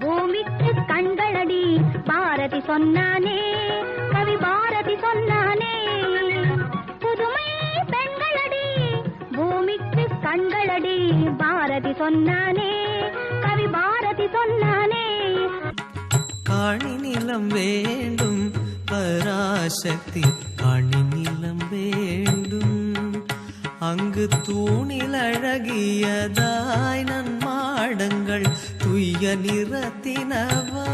பூமிக்கு கண்களடி பாரதி சொன்னானே, கவி பாரதி சொன்னானே. புதுமை பெண்களடி பூமிக்கு கண்களடி பாரதி சொன்னானே, கவி பாரதி சொன்னானே. காணி நிலம் வேண்டும் பராசக்தி, காணி நிலம் வேண்டும். அங்கு தூணில் அழகியதாய் நன்மாடங்கள் துய்ய நிறத்தினவாய்.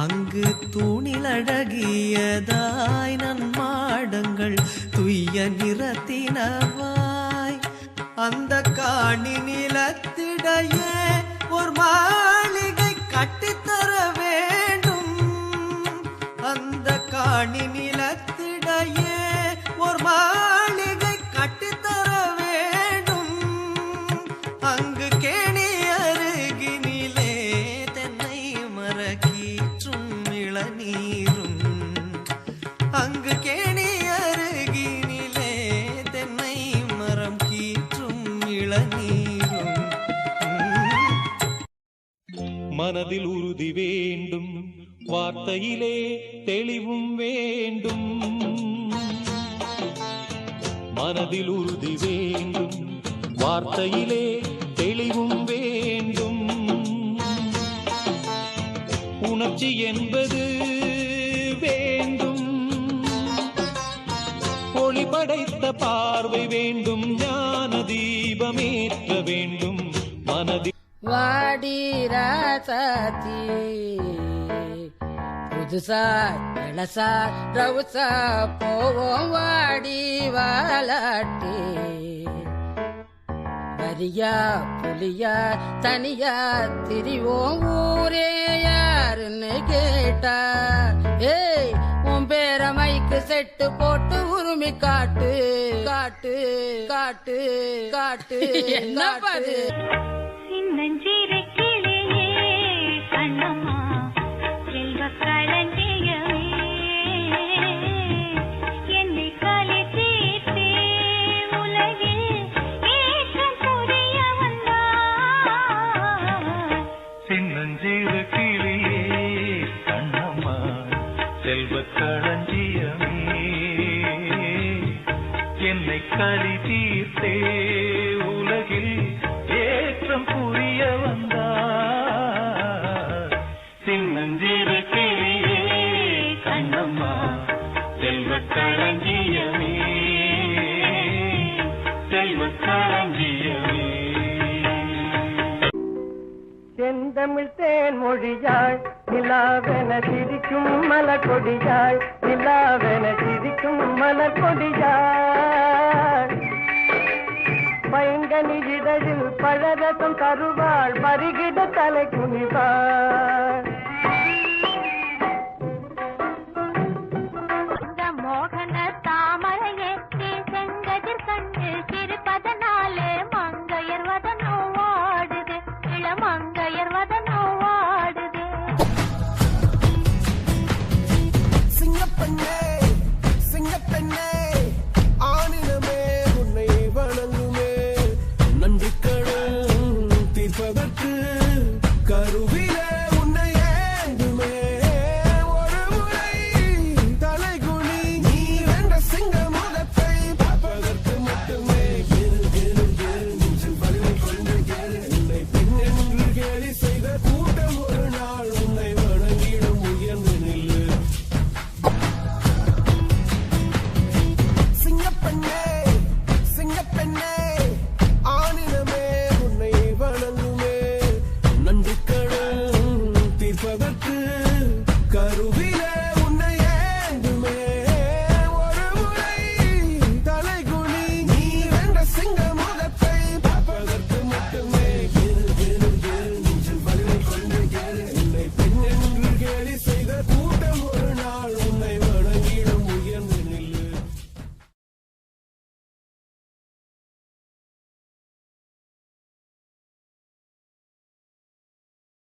அங்கு தூணில் அழகியதாய் நன்மாடங்கள் துய்ய நிறத்தினவாய். அந்த காணி நிலத்திடையே ஒரு மாளிகை கட்டித்தர வேண்டும். அந்த காணி நிலத்திடையே ஒரு மாளிகை கட்டித்தர வேண்டும். அங்கு கேணி அருகினிலே தென்னை மரக்கீற்றும் இளநீரும். அங்கு கேணி அருகினிலே தென்னை மரம் கீற்றும் இளநீரும். மனதில் உறுதி வேண்டும், வார்த்தையிலே தெளிவும் வேண்டும். மனதில் உறுதி வேண்டும், வார்த்தையிலே தெளிவும் வேண்டும். உணர்ச்சி என்பது வேண்டும், ஒளி படைத்த பார்வை வேண்டும், ஞான தீபமேற்ற வேண்டும். மனதில் வாடி ராசாத்தி புதுசா இளசா ரவுசா போவோம் வாடி வாலாட்டி. வரியா புலியா தனியா திரிவோம் ஊரே யாருன்னு கேட்டா. ஏய் உன் பேர மைக்கு செட்டு போட்டு உரிமை காட்டு காட்டு காட்டு காட்டு. என்ன பாரு சின்னஞ்சிறு கிளியே கண்ணம்மா செல்வ களஞ்சியமே, என்னை கலை தீர்த்தே உலகில் ஏற்றம் புரிய வந்தார். சின்னஞ்சிறு கிளியே கண்ணம்மா செல்வ களஞ்சியமே, என்னை கலி தீர்த்தே உலகில் ஏற்றம் புரிய வந்தார். சின்னஞ்சிறு கிளியே கண்ணம்மா செல்வ களஞ்சியமே, செல்வ களஞ்சியமே. செந்தமிழ் தேன் மொழியாள் நிலாவென சிரிக்கும் மலர் கொடியாள், நிலாவென சிரிக்கும் மலர் கொடியாள். பைங்கனி இதழில் பழரசம் தருவாள், பருகிட தலை குனிவாள். மோகன தாமரையே செங்கதிர் கண்டு சிரிப்பதனாலே மங்கையர் வதனோ வாடுது, இளமங்கையர் வதனோ வாடுது. சிங்கப்பெண்ணே சிங்கப்பெண்ணே ஆனினமே உன்னை வணங்குமே, நன்றி கடன் தீர்ப்பதற்கு